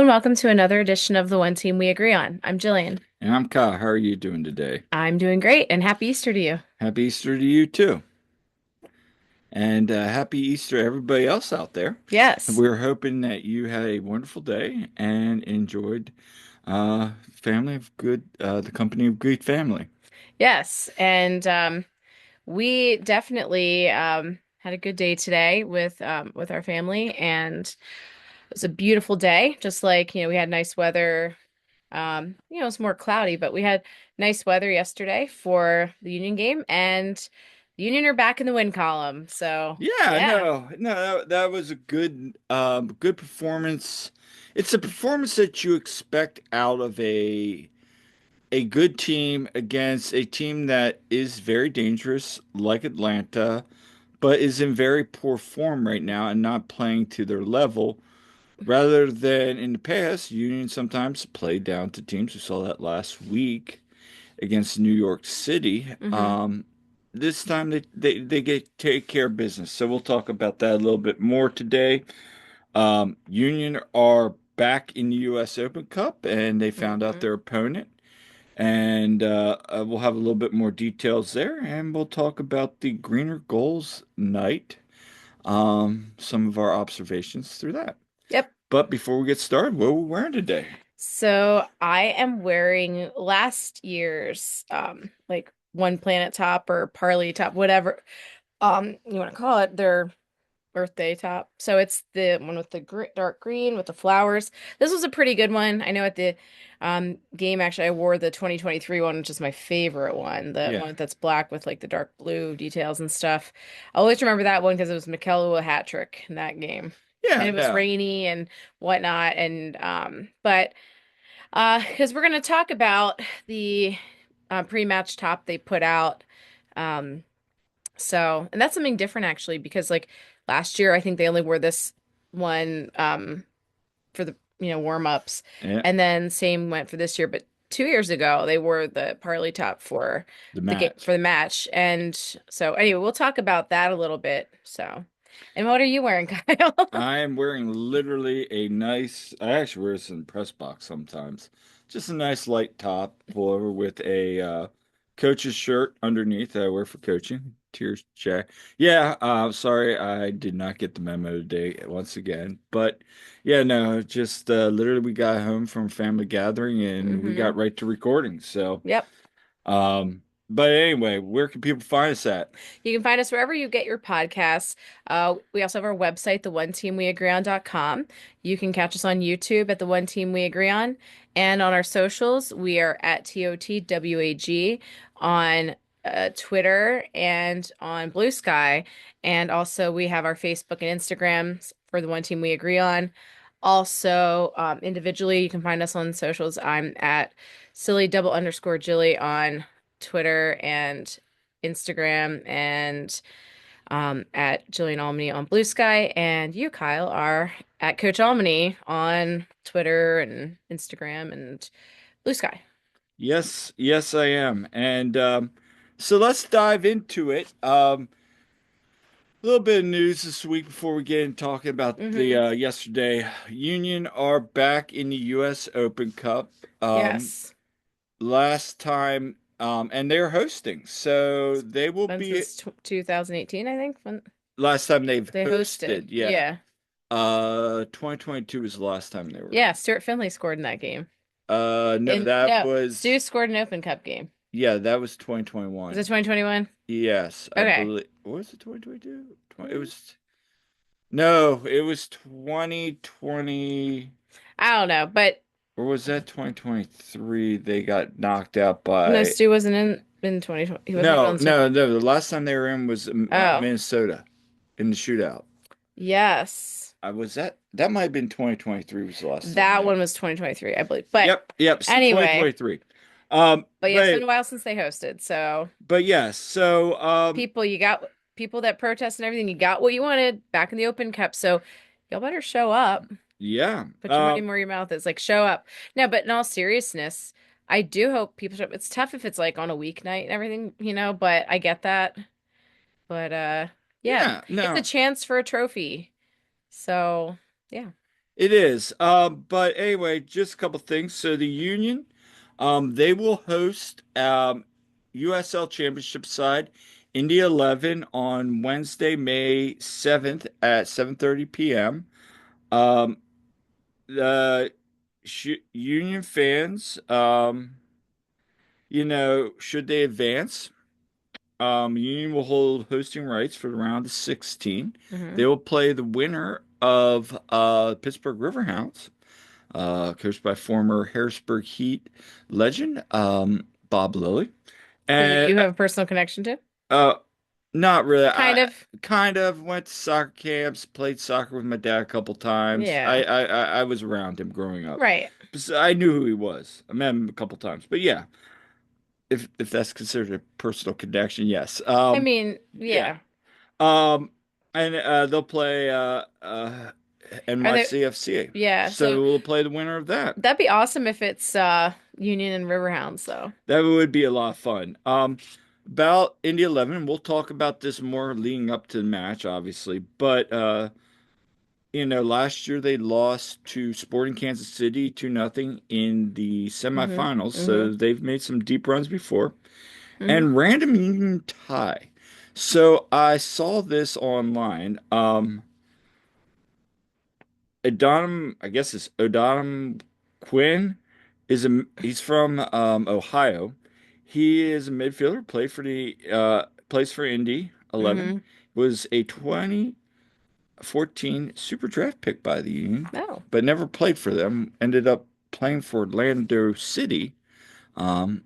And welcome to another edition of the One Team We Agree On. I'm Jillian. And I'm Kyle. How are you doing today? I'm doing great, and happy Easter to you. Happy Easter to you too. And happy Easter to everybody else out there. Yes, We're hoping that you had a wonderful day and enjoyed the company of good family. yes, and we definitely had a good day today with our family, and it was a beautiful day. Just like we had nice weather. It's more cloudy, but we had nice weather yesterday for the Union game, and the Union are back in the win column. So Yeah, yeah. no, that was a good performance. It's a performance that you expect out of a good team against a team that is very dangerous, like Atlanta, but is in very poor form right now and not playing to their level. Rather than in the past, Union sometimes play down to teams. We saw that last week against New York City. Hmm. This time they get take care of business. So we'll talk about that a little bit more today. Union are back in the U.S. Open Cup and they found out Hmm. their opponent. And we'll have a little bit more details there, and we'll talk about the Greener Goals night, some of our observations through that. Yep. But before we get started, what are we wearing today? So I am wearing last year's like One Planet top or Parley top, whatever you want to call it, their birthday top. So it's the one with the dark green with the flowers. This was a pretty good one. I know at the game actually I wore the 2023 one, which is my favorite one, the Yeah. one that's black with like the dark blue details and stuff. I always remember that one because it was Mikel hat trick in that game. And Yeah, it was no. rainy and whatnot. And but because we're going to talk about the pre-match top they put out. Um, and that's something different actually, because like last year, I think they only wore this one for the warm-ups, Yeah, and then same went for this year. But 2 years ago, they wore the Parley top for the the game match. for the match, and so anyway, we'll talk about that a little bit. So, and what are you wearing, Kyle? I am wearing literally I actually wear this in press box sometimes. Just a nice light top pullover with a coach's shirt underneath that I wear for coaching. Tears check. Yeah, sorry, I did not get the memo today once again. But yeah, no, just literally we got home from family gathering and we Hmm. got right to recording. So, Yep. but anyway, where can people find us at? You can find us wherever you get your podcasts. We also have our website, theoneteamweagreeon.com. You can catch us on YouTube at The One Team We Agree On. And on our socials, we are at TOTWAG on Twitter and on Blue Sky. And also, we have our Facebook and Instagram for The One Team We Agree On. Also, individually, you can find us on socials. I'm at silly double underscore Jilly on Twitter and Instagram, and at Jillian Almany on Blue Sky. And you, Kyle, are at Coach Almany on Twitter and Instagram and Blue Sky. Yes, yes, I am. And so let's dive into it. A little bit of news this week before we get into talking about the Hmm. yesterday. Union are back in the U.S. Open Cup. Um, Yes. last time, and they're hosting, so they will Been be since 2018, I think, when last time they've they hosted. hosted. Yeah, Yeah. 2022 was the last time they were. Yeah. Stuart Finley scored in that game. No, that No, Stu was scored an Open Cup game. yeah, that was Was it 2021. 2021? Yes, I Okay. believe. Was it 2022? It was. No, it was 2020, I don't know, but or was that 2023? They got knocked out no, by. Stu wasn't in 2020. He wasn't even on No, the team. no, no. The last time they were in was Oh, Minnesota in the shootout. yes. I was that. That might have been 2023 was the last time That they. one was 2023, I believe. But Yep, so anyway, 2023. but yeah, it's been a while since they hosted. So But yes, so you got people that protest and everything. You got what you wanted back in the Open Cup. So y'all better show up. yeah, Put your money where your mouth is. Like, show up. No, but in all seriousness, I do hope people show up. It's tough if it's like on a weeknight and everything, but I get that. But yeah, yeah, it's a no. chance for a trophy. So yeah. It is. But anyway, just a couple things. So the Union, they will host USL Championship side Indy 11 on Wednesday, May 7th at 7:30 p.m. Um, the Union fans, should they advance, Union will hold hosting rights for the round of 16. Hmm. They will play the winner of Pittsburgh Riverhounds, coached by former Harrisburg Heat legend Bob Lilly. Who And you have a personal connection to? uh, not really. Kind I of. kind of went to soccer camps, played soccer with my dad a couple times. Yeah. I was around him growing up. Right. So I knew who he was. I met him a couple times. But yeah, if that's considered a personal connection, yes. I mean, Yeah. yeah. Um, and they'll play Are they? NYCFC. Yeah. So So we'll play the winner of that. that'd be awesome if it's Union and Riverhounds, though. That would be a lot of fun. About Indy 11, we'll talk about this more leading up to the match, obviously. But last year they lost to Sporting Kansas City 2-0 in the Hmm. semifinals. Hmm. So they've made some deep runs before. Hmm. And random union tie. So I saw this online. Adonam, I guess it's Odonam Quinn he's from Ohio. He is a midfielder, plays for Indy 11. Hmm. Was a 2014 Super Draft pick by the Union, Oh. but never played for them. Ended up playing for Orlando City. Um,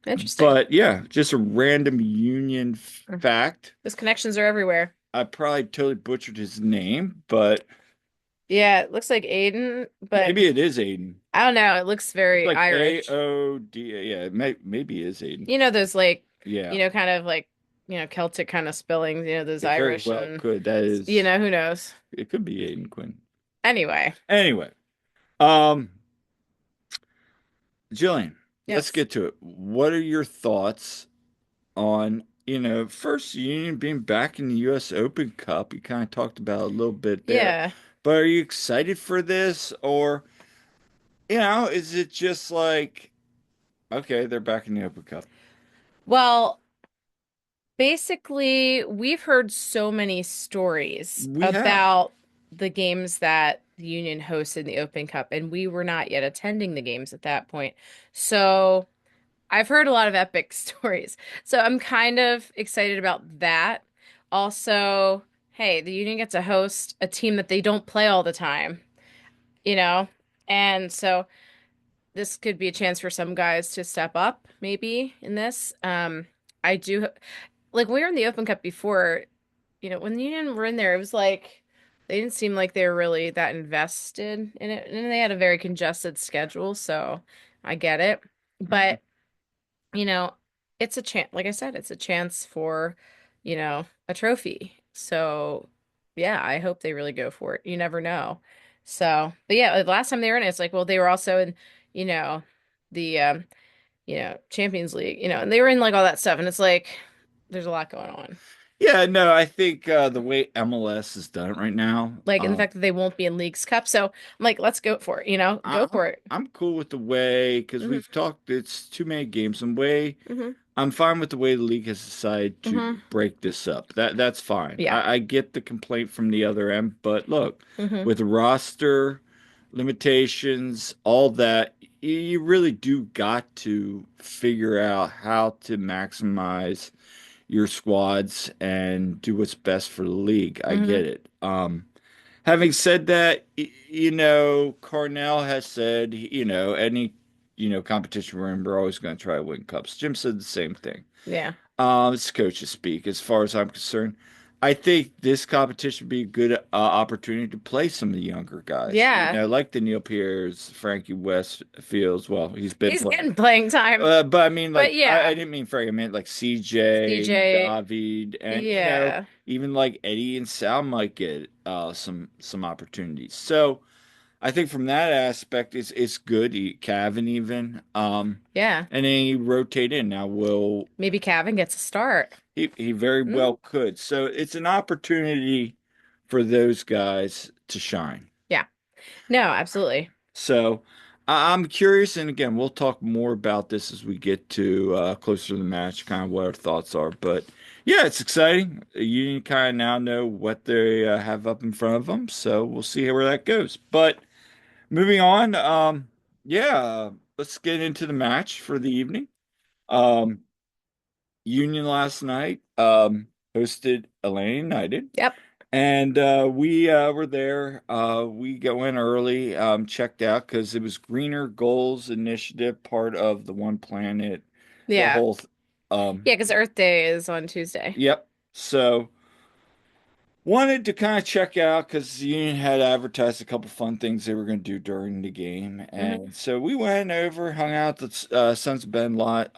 Interesting. but yeah, just a random Union fact. Those connections are everywhere. I probably totally butchered his name, but Yeah, it looks like Aiden, but maybe it is Aiden. I don't know. It looks It's very like Irish. AOD. Yeah, maybe it is Aiden. You know those like, Yeah, kind of like, Celtic kind of spellings, those it very Irish well and could. That is, who knows. it could be Aiden Quinn. Anyway, Anyway, um, Jillian, let's yes. get to it. What are your thoughts on, first Union being back in the U.S. Open Cup? You kind of talked about a little bit there, Yeah. but are you excited for this, or, is it just like, okay, they're back in the Open Cup? Well, basically, we've heard so many stories We have. about the games that the Union hosted in the Open Cup, and we were not yet attending the games at that point. So I've heard a lot of epic stories. So I'm kind of excited about that. Also, hey, the Union gets to host a team that they don't play all the time, you know? And so this could be a chance for some guys to step up maybe in this. I do like when we were in the Open Cup before, when the Union were in there, it was like they didn't seem like they were really that invested in it. And they had a very congested schedule, so I get it. Mhm. But you know, it's a chance, like I said, it's a chance for, a trophy. So, yeah, I hope they really go for it. You never know. So, but yeah, the last time they were in it, it's like, well, they were also in, you know, the Champions League, and they were in like all that stuff, and it's like there's a lot going on. Yeah, no, I think the way MLS is done right now, Like, and the fact that they won't be in League's Cup. So, I'm like, let's go for it, go I'm for it. I'm cool with the way because Hmm. we've talked. It's too many games. And way Hmm. I'm fine with the way the league has decided to Hmm. break this up. That's fine. Yeah. I get the complaint from the other end, but look, Hmm. with roster limitations, all that, you really do got to figure out how to maximize your squads and do what's best for the league. I Hmm. get it. Having said that, Cornell has said, any, competition we're in, we're always going to try to win cups. Jim said the same thing. Yeah. It's coaches speak, as far as I'm concerned. I think this competition would be a good opportunity to play some of the younger guys, Yeah. like the Neil Pierce, Frankie Westfields. Well, he's been He's playing. getting playing time. But I mean, But like, I yeah, didn't mean Frank. I meant like CJ, CJ, David, and yeah. even like Eddie and Sal might get some opportunities. So I think from that aspect, it's good. Cavan even, Yeah. and then he rotate in. Now, will Maybe Cavan gets a start. he very Mm, well could. So it's an opportunity for those guys to shine. yeah. No, absolutely. So I'm curious, and again, we'll talk more about this as we get to closer to the match, kind of what our thoughts are. But yeah, it's exciting. You kind of now know what they have up in front of them, so we'll see where that goes. But moving on, yeah, let's get into the match for the evening. Um, Union last night hosted Atlanta United. Yep. And we were there. We go in early, checked out because it was Greener Goals Initiative, part of the One Planet, the Yeah. whole, Yeah, because Earth Day is on Tuesday. yep. So wanted to kind of check out because Union had advertised a couple fun things they were going to do during the game, Hmm. and so we went over, hung out at the Sons of Ben lot.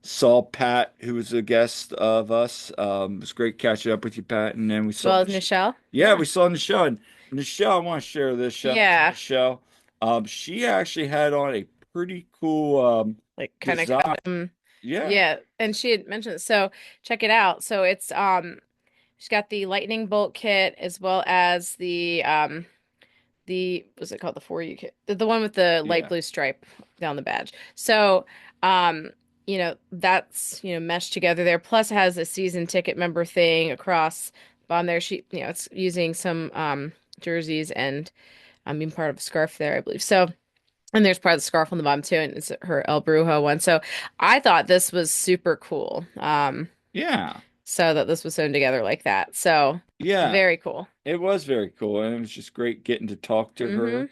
Saw Pat, who was a guest of us. It was great catching up with you, Pat. And then we As saw, well as Nichelle. yeah, Yeah. we saw Nichelle. And Nichelle, I want to share this. Shout out to Yeah. Nichelle. She actually had on a pretty cool Like kind of design. custom. Yeah, Yeah. And she had mentioned it. So check it out. So it's she's got the lightning bolt kit as well as the what's it called? The 4U kit. The one with the light yeah, blue stripe down the badge. So um that's meshed together there. Plus it has a season ticket member thing across the bottom there. She it's using some jerseys and being part of a scarf there, I believe. So and there's part of the scarf on the bottom too, and it's her El Brujo one. So I thought this was super cool. yeah, So that this was sewn together like that. So yeah. very cool. It was very cool. And it was just great getting to talk to her Hmm.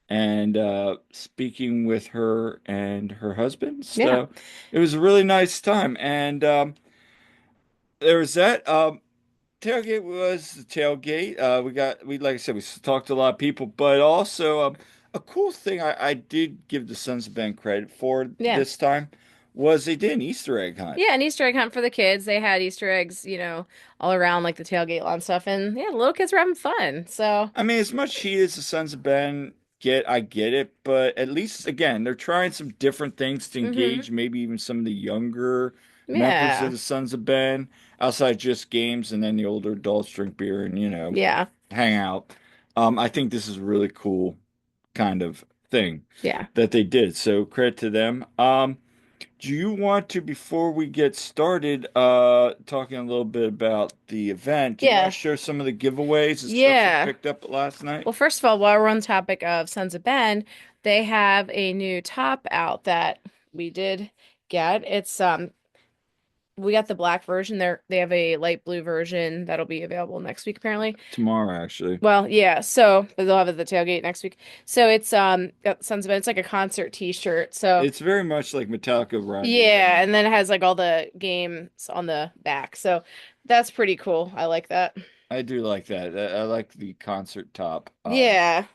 and speaking with her and her husband. Yeah. So it was a really nice time. And there was that. Tailgate was the tailgate. We like I said, we talked to a lot of people, but also a cool thing I did give the Sons of Ben credit for Yeah. this time was they did an Easter egg hunt. Yeah, an Easter egg hunt for the kids. They had Easter eggs, all around like the tailgate lawn stuff, and yeah, the little kids were having fun. So, I mean, as much heat as the Sons of Ben get, I get it, but at least again, they're trying some different things to hmm. engage maybe even some of the younger members of Yeah. the Sons of Ben outside just games, and then the older adults drink beer and Yeah. hang out. I think this is a really cool kind of thing Yeah. that they did. So credit to them. Do you want to, before we get started, talking a little bit about the event, do you want to Yeah. share some of the giveaways and stuff you Yeah. picked up last night? Well, first of all, while we're on the topic of Sons of Ben, they have a new top out that we did get. It's we got the black version. They have a light blue version that'll be available next week apparently. Tomorrow, actually. Well, yeah, so but they'll have it at the tailgate next week. So it's got Sons of Ben. It's like a concert t-shirt. So It's very much like Metallica Ride the yeah, Lightning. and then it has like all the games on the back. So that's pretty cool. I like that. I do like that. I like the concert top. Yeah.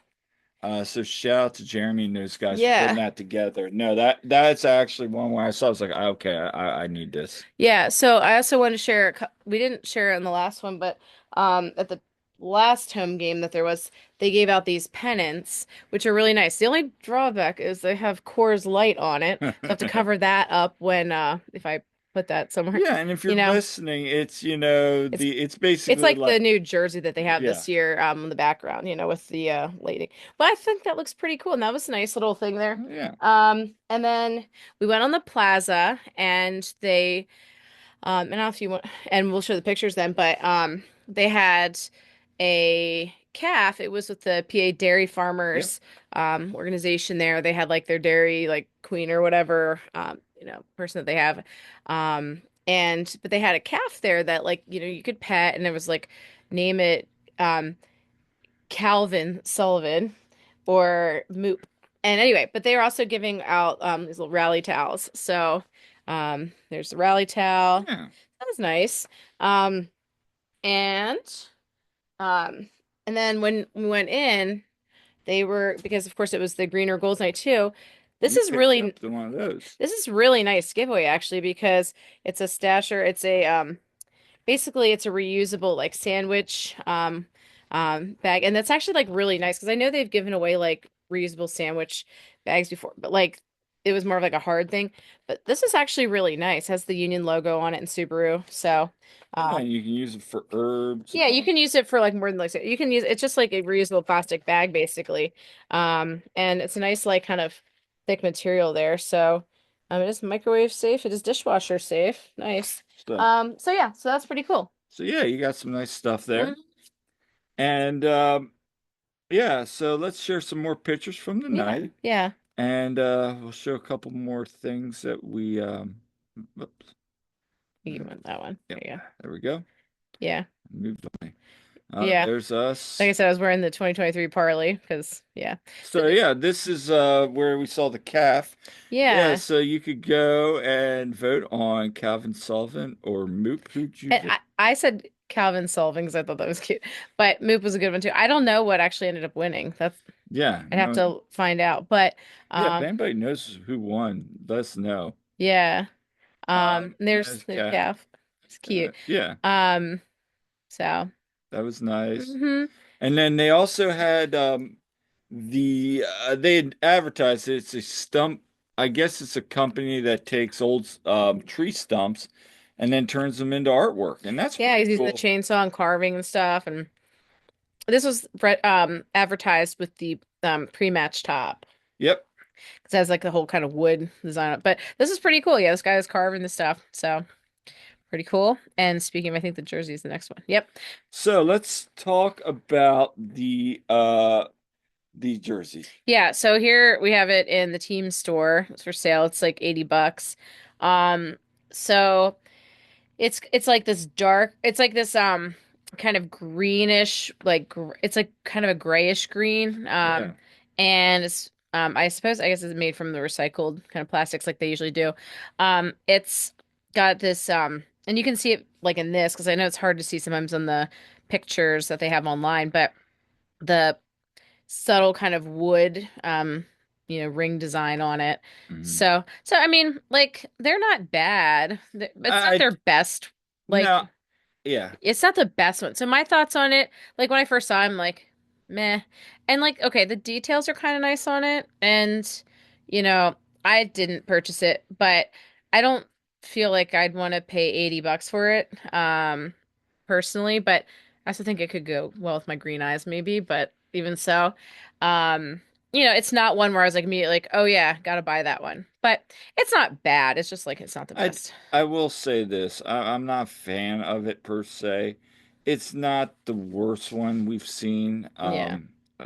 So shout out to Jeremy and those guys for putting Yeah. that together. No, that's actually one where I saw. I was like, okay, I need this Yeah, so I also want to share, we didn't share it in the last one, but at the last home game that there was, they gave out these pennants, which are really nice. The only drawback is they have Coors Light on it. So I have to cover that up when if I put that somewhere. Yeah, and if you're You know, listening, it's it's it's it's basically like the like new jersey that they have yeah, this year in the background, with the lighting. But I think that looks pretty cool, and that was a nice little thing there. yeah, And then we went on the plaza and they and I don't know if you want, and we'll show the pictures then, but they had a calf. It was with the PA Dairy yep. Farmers organization there. They had like their dairy like queen or whatever person that they have. And but they had a calf there that like, you could pet and there was like name it um Calvin Sullivan or Moop. And anyway, but they were also giving out these little rally towels. So there's the rally towel. Yeah. That was nice. Um, and um, and then when we went in, they were because of course it was the Greener Goals night too. This You is picked really up the one of those this is really nice giveaway actually because it's a stasher. It's a basically it's a reusable like sandwich bag, and that's actually like really nice because I know they've given away like reusable sandwich bags before, but like it was more of like a hard thing. But this is actually really nice. Has the Union logo on it in Subaru. So, Yeah, and you can use it for herbs. yeah, you can use it for like more than like you can use it's just like a reusable plastic bag basically. And it's a nice like kind of thick material there. So, it is microwave safe. It is dishwasher safe. Nice. So, So yeah, so that's pretty cool. so yeah, you got some nice stuff there. Mhm. And yeah, so let's share some more pictures from the Yeah, night. yeah. And we'll show a couple more things that we oops, You want that one. yep, There you go. there we go. Yeah. Move on. Yeah. There's Like I us. said, I was wearing the 2023 Parley because yeah. So yeah, this is where we saw the calf. Yeah, Yeah. so you could go and vote on Calvin Sullivan or Moop. Who'd you And vote? I said Calvin Solving because I thought that was cute. But Moop was a good one too. I don't know what actually ended up winning. That's Yeah, I'd have no, to find out. But yeah, if um anybody knows who won, let us know. yeah. There's There's there's calf. Calf. It's cute. Yeah, Um so that was nice. hmm And then they also had they had advertised it. It's a stump. I guess it's a company that takes old tree stumps and then turns them into artwork, and that's yeah, pretty he's using the cool. chainsaw and carving and stuff. And this was advertised with the pre-match top. Yep. Because it has like the whole kind of wood design on it. But this is pretty cool. Yeah, this guy is carving the stuff. So pretty cool. And speaking of, I think the jersey is the next one. Yep. So let's talk about the jersey. Yeah, so here we have it in the team store. It's for sale. It's like $80. Um, so it's like this dark, it's like this kind of greenish, like it's like kind of a grayish green. Yeah. And it's I guess it's made from the recycled kind of plastics like they usually do. It's got this and you can see it like in this because I know it's hard to see sometimes on the pictures that they have online, but the subtle kind of wood ring design on it. Mhm. So I mean, like they're not bad. It's not I their best like no, yeah. it's not the best one. So my thoughts on it, like when I first saw it, I'm like, meh. And like, okay, the details are kind of nice on it. And, you know, I didn't purchase it, but I don't feel like I'd want to pay $80 for it, personally. But I also think it could go well with my green eyes, maybe. But even so, um, it's not one where I was like immediately like, oh yeah, gotta buy that one. But it's not bad. It's just like it's not the I best. I will say this. I'm not a fan of it per se. It's not the worst one we've seen. Yeah.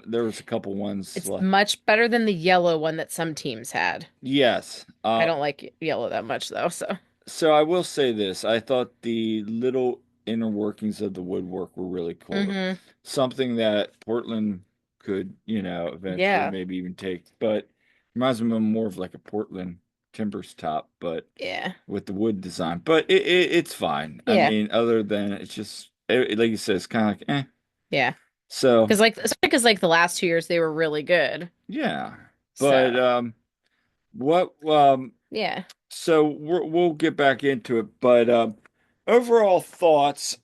There was a couple ones It's like much better than the yellow one that some teams had. yes. I don't like yellow that much though, so So I will say this. I thought the little inner workings of the woodwork were really cool. hmm Something that Portland could, eventually Yeah. maybe even take, but reminds me more of like a Portland Timbers top, but Yeah. with the wood design. But it's fine. I Yeah. mean, other than it's just like you said, it's kind of like Yeah. So Because like the last 2 years they were really good. yeah. But So, what yeah. so we'll get back into it. But overall thoughts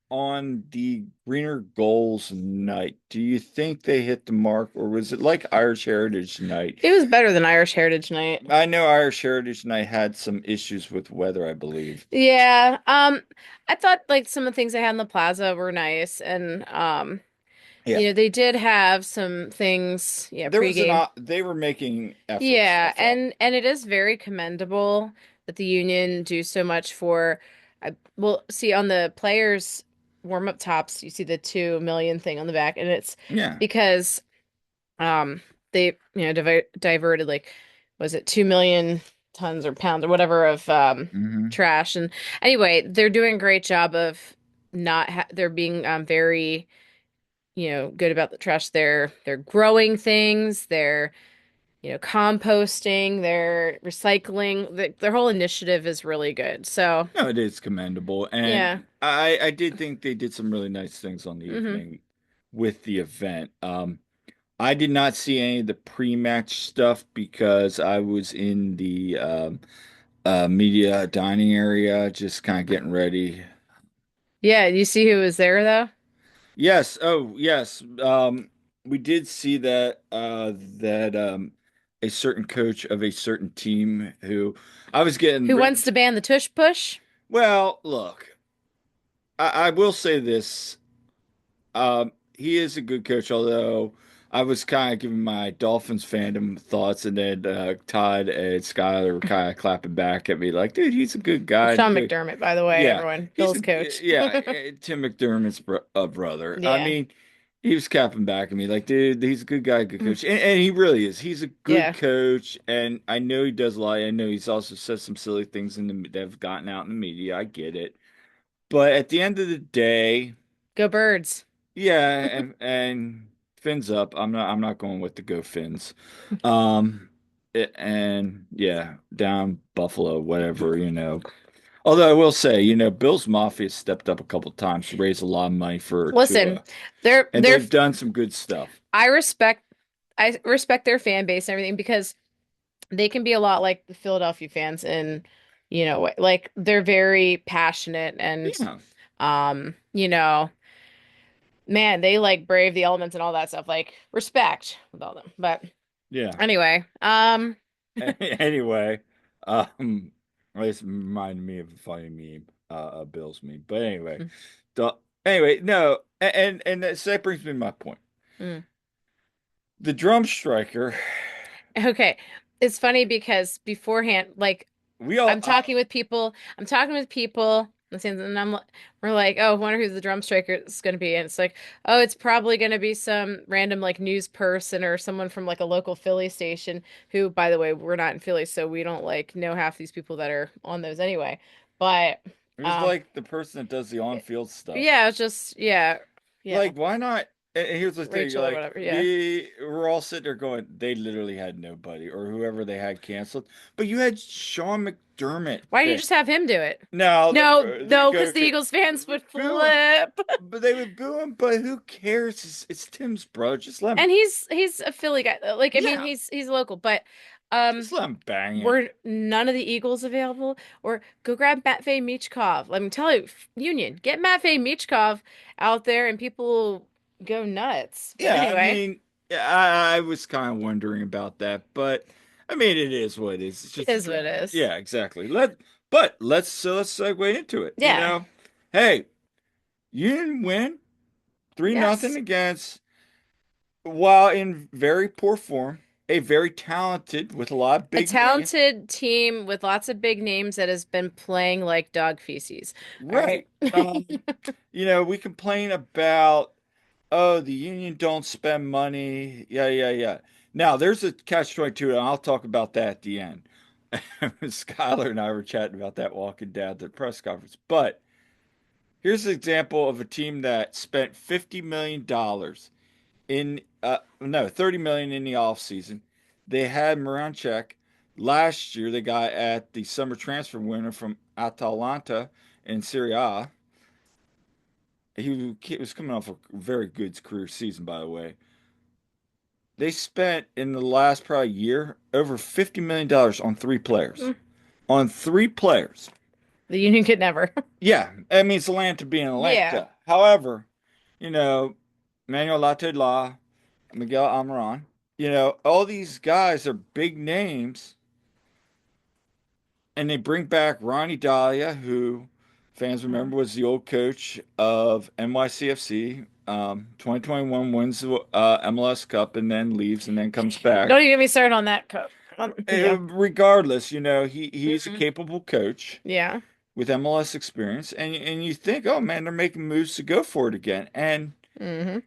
on the Greener Goals night. Do you think they hit the mark, or was it like Irish Heritage Night? It was better than Irish Heritage Night. I know Irish Heritage Night had some issues with weather, I believe. Yeah. I thought like some of the things they had in the plaza were nice and Yeah. they did have some things, yeah, There was pregame. they were making efforts, I Yeah, felt. and it is very commendable that the union do so much for well, see on the players warm-up tops, you see the 2 million thing on the back and it's Yeah. because they, diverted like was it 2 million tons or pounds or whatever of Hmm. trash and anyway, they're doing a great job of not they're being very, good about the trash. They're growing things, they're composting, their recycling, their whole initiative is really good. So, No, it is commendable, yeah. and I did think they did some really nice things on the hmm evening with the event. I did not see any of the pre-match stuff because I was in the media dining area, just kind of getting ready. Yeah, you see who was there though? Yes, oh yes, we did see that. a certain coach of a certain team who I was getting Who written. wants to ban the tush push? Well, look, I will say this. He is a good coach, although I was kind of giving my Dolphins fandom thoughts, and then Todd and Skylar were kind of clapping back at me like, dude, he's a good guy. Sean Good. McDermott, by the way, Yeah, everyone. he's a Bill's coach. yeah, Tim McDermott's brother. I Yeah. mean, he was capping back at me like, dude, he's a good guy, good coach, and he really is. He's a good Yeah. coach, and I know he does a lot. I know he's also said some silly things that have gotten out in the media. I get it, but at the end of the day, Go Birds. yeah, and fins up. I'm not going with the go fins. Um, and yeah, down Buffalo, whatever, you know. Although I will say, you know, Bill's Mafia stepped up a couple times to raise a lot of money for Listen, Tua, they're and they're they've done some good stuff. I respect I respect their fan base and everything because they can be a lot like the Philadelphia fans and like they're very passionate and Yeah, you know, man, they like brave the elements and all that stuff. Like respect with all them. But yeah. anyway, Anyway, um, this reminded me of a funny meme, a Bills meme. But anyway, the, anyway, no, so that brings me to my point. mm. The drum striker, Okay. It's funny because beforehand, like we all, I'm talking with people, and we're like, oh, I wonder who the drum striker is going to be. And it's like, oh, it's probably going to be some random like news person or someone from like a local Philly station who, by the way, we're not in Philly, so we don't like know half these people that are on those anyway. But, it was um, like the person that does the on-field stuff. yeah, it's just, yeah, yeah, Like, why not? And here's the thing, Rachel or like whatever. Yeah. we were all sitting there going, they literally had nobody, or whoever they had canceled. But you had Sean McDermott Why didn't you there. just have him do it? No, No, they no, go, because the okay, Eagles fans would boo him, flip. but they would boo him. But who cares? It's Tim's brother. Just let him. And he's a Philly guy. Like I mean Yeah, he's local, but just let him bang it. were none of the Eagles available? Or go grab Matvey Michkov. Let me tell you, Union, get Matvey Michkov out there and people will go nuts. But Yeah, I anyway, mean, yeah, I was kind of wondering about that, but I mean, it is what it is. It's it just a is what drum. it is. Yeah, exactly. Let's segue into it. You Yeah. know, hey, you didn't win 3-0 Yes. against, while in very poor form, a very talented with a lot of A big name. talented team with lots of big names that has been playing like dog feces. All right. Right. You know, we complain about, oh, the union don't spend money. Yeah, yeah, yeah. Now, there's a catch-22, and I'll talk about that at the end. Skylar and I were chatting about that walking down to the press conference. But here's an example of a team that spent $50 million in, no, 30 million in the offseason. They had Moranchek. Last year, they got at the summer transfer winner from Atalanta in Serie A. He was coming off a very good career season, by the way. They spent in the last probably year over $50 million on three players. Mm, On three players. the Union could never. Yeah, that means Atlanta being Yeah. Atlanta. However, you know, Manuel Latela, Miguel Almiron, you know, all these guys are big names, and they bring back Ronnie Dahlia, who fans remember was the old coach of NYCFC. 2021 wins the MLS Cup and then leaves and then comes back. Don't even get me started on that cup. Yeah. Regardless, you know, he's a Mhm. capable coach Yeah. with MLS experience, and you think, oh man, they're making moves to go for it again, and Hmm.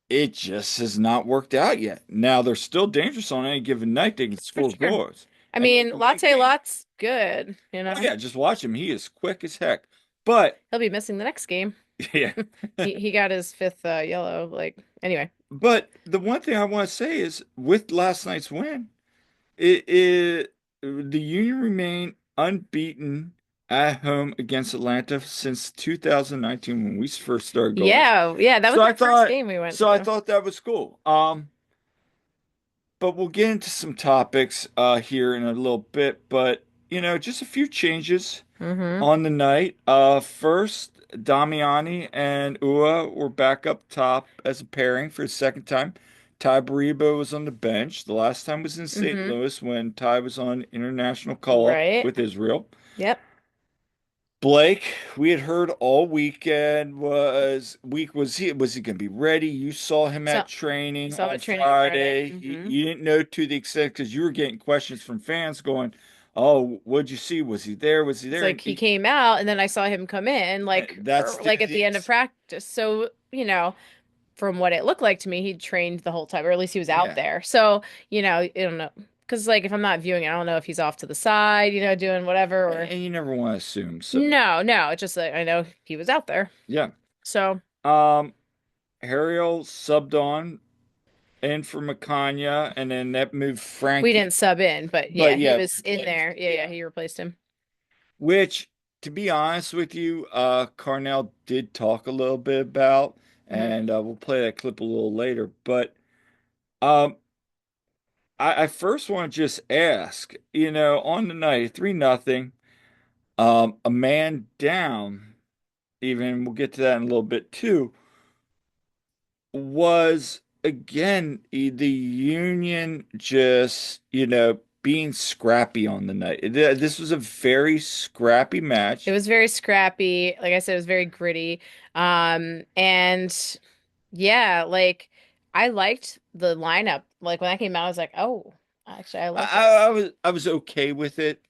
it just has not worked out yet. Now they're still dangerous on any given night; they can For score sure. goals, I and they mean, can win Latte games. Lot's good, you Oh know. yeah, just watch him; he is quick as heck. But He'll be missing the next game. yeah, He got his fifth yellow. Like anyway. but the one thing I want to say is, with last night's win, it the Union remain unbeaten at home against Atlanta since 2019 when we first started going. Yeah, yeah, that was So I our first thought game we went so I to. thought that was cool. But we'll get into some topics here in a little bit, but you know, just a few changes Hmm. on the night. First, Damiani and Ua were back up top as a pairing for the second time. Ty Baribo was on the bench. The last time was in St. Mm-hmm. Louis when Ty was on international call-up Right. with Israel. Yep. Blake, we had heard all weekend was he going to be ready? You saw him So at training saw him on at training on Friday. Friday. You, Mm-hmm. you didn't know to the extent because you were getting questions from fans going, "Oh, what'd you see? Was he there? Was he It's there?" like he came out and then I saw him come in That's like at the end of the practice. So, from what it looked like to me, he trained the whole time, or at least he was out yeah, there. So, I don't know. Because, like, if I'm not viewing it, I don't know if he's off to the side, doing whatever, or and you never want to assume. So no, no. It's just like I know he was out there. yeah, So um, Harriel subbed on in for McCanya, and then that moved we Frankie. didn't sub in, but But yeah, he yeah, was in there. Yeah, yeah, yeah. he replaced him. Which, to be honest with you, Carnell did talk a little bit about, Hmm. and we'll play that clip a little later. But um, I first want to just ask, on the night, 3-0, a man down, even we'll get to that in a little bit too, was again the Union just, being scrappy on the night. This was a very scrappy It match. was very scrappy. Like I said, it was very gritty. And yeah, like I liked the lineup. Like when that came out, I was like, oh, actually, I I, like I this. I was I was okay with it.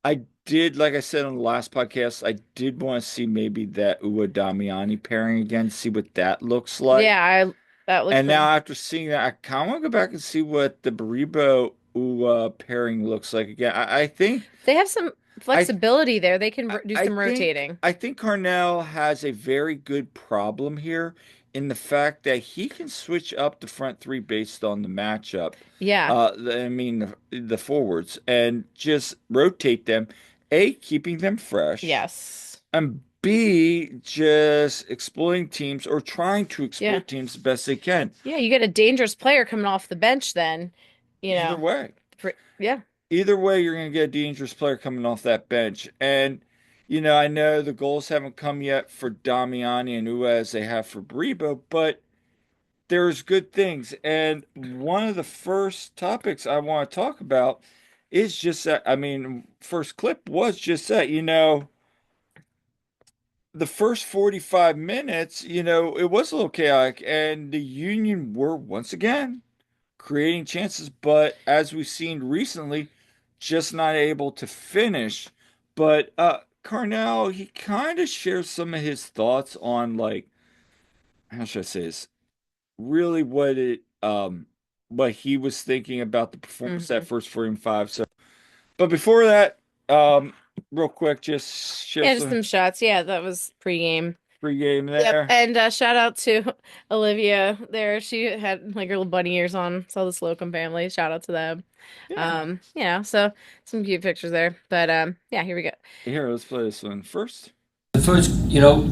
I did, like I said on the last podcast, I did want to see maybe that Ua Damiani pairing again, see what that looks like. Yeah, that looked And now pretty. after seeing that, I kind of want to go back and see what the Baribo Ua pairing looks like again. They have some I flexibility there. They can do I some think rotating. I think Carnell has a very good problem here in the fact that he can switch up the front three based on the matchup. Yeah. I mean the forwards and just rotate them. A, keeping them fresh, Yes. and B, just exploiting teams or trying to Yeah. exploit teams the best they can. Yeah, you get a dangerous player coming off the bench then, you Either know. way. Yeah. Either way, you're going to get a dangerous player coming off that bench. And, I know the goals haven't come yet for Damiani and Ua as they have for Bribo, but there's good things. And one of the first topics I want to talk about is just that. I mean, first clip was just that, the first 45 minutes, it was a little chaotic, and the Union were once again creating chances, but as we've seen recently, just not able to finish. But Carnell, he kind of shares some of his thoughts on, like, how should I say this? Really what he was thinking about the performance that Hmm. first 45. So but before that, um real quick, just share Yeah, just some some shots. Yeah, that was pregame. pregame Yep. there. And shout out to Olivia there. She had like her little bunny ears on. Saw the Slocum family. Shout out to them. Yeah. So some cute pictures there. But yeah, here we go. Here, let's play this one first. The first,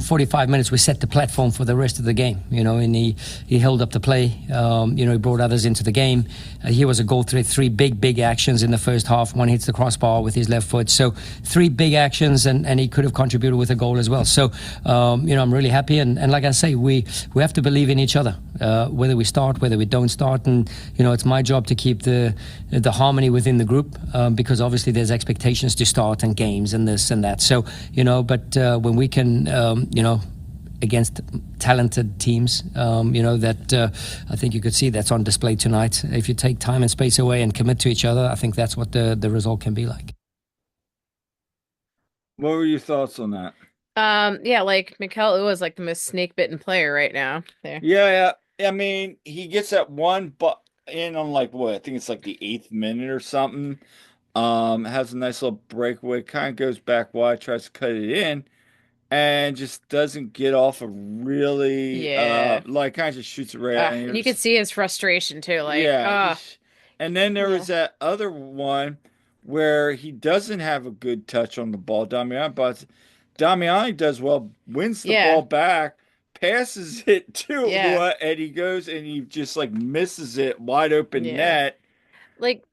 45 minutes, we set the platform for the rest of the game, and he held up the play. He brought others into the game. Here was a goal threat, three big actions in the first half. One hits the crossbar with his left foot. So three big actions, and he could have contributed with a goal as well. So, I'm really happy. And like I say, we have to believe in each other, whether we start, whether we don't start. And, it's my job to keep the harmony within the group, because obviously there's expectations to start and games and this and that. So, but when we can, against talented teams, that I think you could see that's on display tonight. If you take time and space away and commit to each other, I think that's what the result can be like. What were your thoughts on that? Yeah, like Mikel Uwa is like the most snake bitten player right now. There. Yeah, yeah. I mean, he gets that one but in on, like, what? I think it's like the eighth minute or something. Has a nice little breakaway, kind of goes back wide, tries to cut it in, and just doesn't get off a really Yeah. like, kind of just shoots it right And you could at. see his frustration too. Like, Yeah, and then there yeah. was that other one where he doesn't have a good touch on the ball. Damiani does well, wins the ball Yeah. back, passes it to Yeah. Ua, and he goes and he just like misses it wide open Yeah. net, Like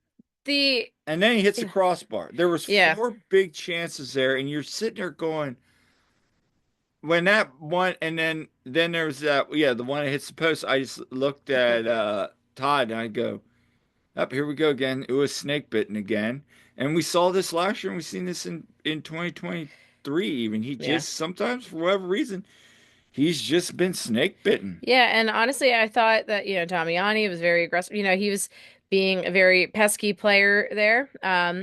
the and then he hits the crossbar. There was yeah. four big chances there, and you're sitting there going, when that one, and then there was that, yeah, the one that hits the post. I just looked at Todd and I go, up here we go again. It was snake bitten again, and we saw this last year, and we've seen this in 2023 even. He Yeah. just sometimes for whatever reason he's just been snake bitten. Yeah, and honestly, I thought that, Damiani was very aggressive. He was being a very pesky player there,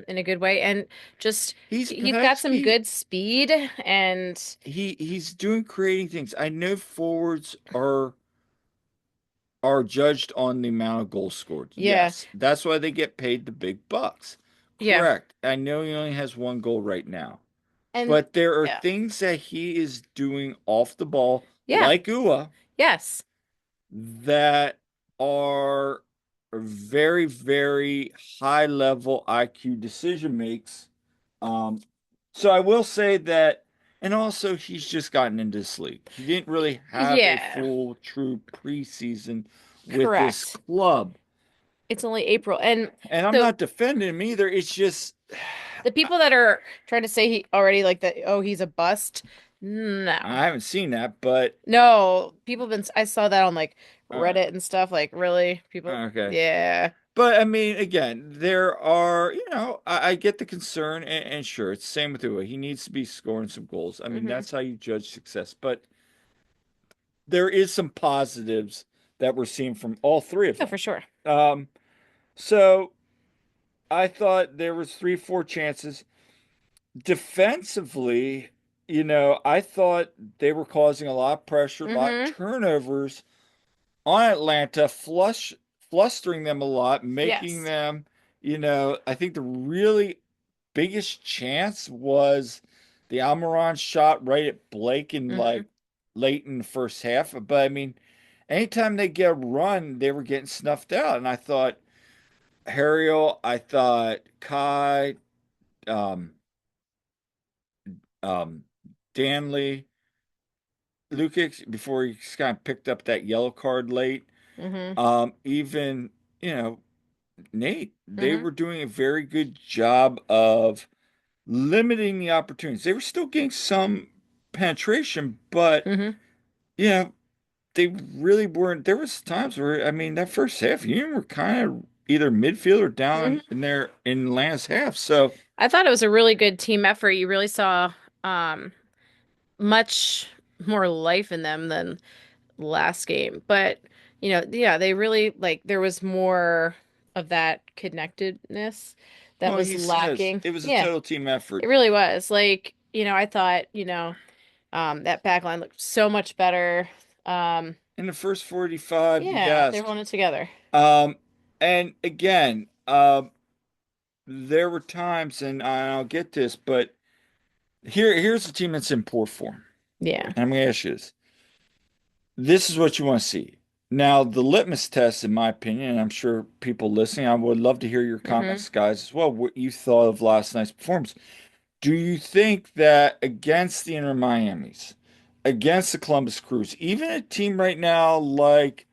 in a good way. And just He's he's got some pesky. good speed and He's doing creating things. I know forwards are judged on the amount of goals scored. yeah, Yes, that's why they get paid the big bucks. yeah. Correct. I know he only has one goal right now, And but there are yeah. things that he is doing off the ball, Yeah. like Ua, Yes. that are very, very high level IQ decision makes. Um, so I will say that, and also he's just gotten into this league. He didn't really have a Yeah. full, true preseason with this Correct. club. It's only April. And And I'm so not defending him either. It's just, the people that are trying to say he already like that, oh, he's a bust. No. I haven't seen that, but No, I saw that on like uh, Reddit and stuff. Like, really? People, okay. yeah. But I mean, again, there are, I get the concern, and sure, it's the same with Ua. He needs to be scoring some goals. I mean, Hmm. that's how you judge success. But there is some positives that we're seeing from all three of Oh, them. for sure. Um, so I thought there was 3, 4 chances. Defensively, I thought they were causing a lot of pressure, a lot of Hmm. turnovers on Atlanta, flustering them a lot, making Yes. them, I think the really biggest chance was the Almiron shot right at Blake in Hmm. like late in the first half. But I mean, anytime they get a run, they were getting snuffed out. And I thought Harriel, I thought Kai, um, um, Danley, Lukic, before he kind of picked up that yellow card late. Hmm. Even, you know, Nate, they Hmm. were doing a very good job of limiting the opportunities. They were still getting some penetration, but Hmm. yeah, they really weren't. There was times where, I mean, that first half, you were kind of either midfield or down Hmm. in there in last half. So, I thought it was a really good team effort. You really saw um much more life in them than last game. But, yeah, they really like there was more of that connectedness that well, was he says lacking. it was a Yeah, total team it effort. really was. Like, I thought, that back line looked so much better. Um, In the first 45, yeah, they're yes. holding it together. Um, and again, there were times, and I'll get this, but here's a team that's in poor form. Yeah. And I'm going to ask you this. This is what you want to see. Now, the litmus test, in my opinion, and I'm sure people listening, I would love to hear your Hmm. comments, guys, as well, what you thought of last night's performance. Do you think that against the Inter Miamis, against the Columbus Crews, even a team right now like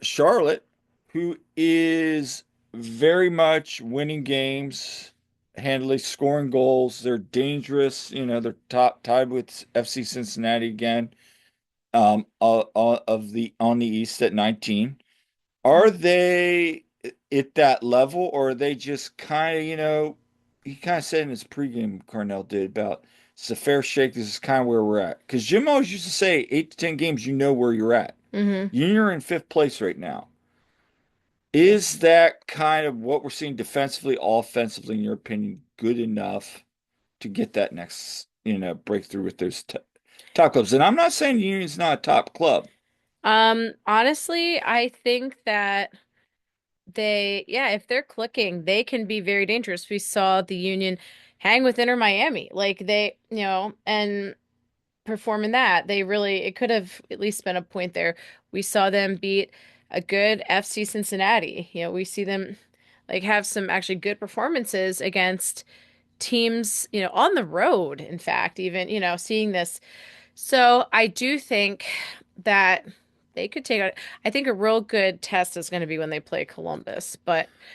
Charlotte, who is very much winning games, handily scoring goals. They're dangerous. They're top tied with FC Cincinnati again. Of the on the East at 19. Are Hmm. they at that level, or are they just kind of, he kind of said in his pregame, Carnell did about it's a fair shake. This is kind of where we're at. Because Jim always used to say 8 to 10 games, you know where you're at. Hmm. You're in fifth place right now. Yeah. Is that kind of what we're seeing defensively, offensively, in your opinion, good enough to get that next, breakthrough with those t top clubs? And I'm not saying Union's not a top club. Honestly, I think that yeah, if they're clicking, they can be very dangerous. We saw the Union hang with Inter Miami. Like and perform in that. It could have at least been a point there. We saw them beat a good FC Cincinnati. We see them like have some actually good performances against teams, on the road, in fact, even, seeing this. So I do think that they could take it. I think a real good test is going to be when they play Columbus.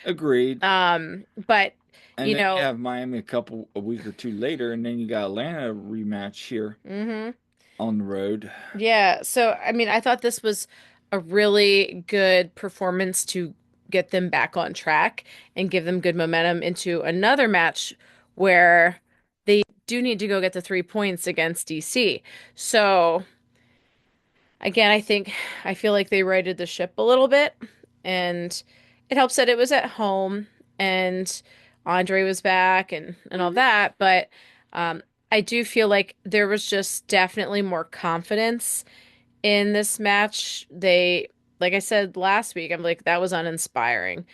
Agreed. But And you then you know, have Miami a week or two later, and then you got Atlanta rematch here. mhm. on the road. Yeah, so I mean, I thought this was a really good performance to get them back on track and give them good momentum into another match where they do need to go get the 3 points against DC. So again, I feel like they righted the ship a little bit, and it helps that it was at home and Andre was back and all Mhm. that, but um, I do feel like there was just definitely more confidence in this match. Like I said last week, I'm like, that was uninspiring.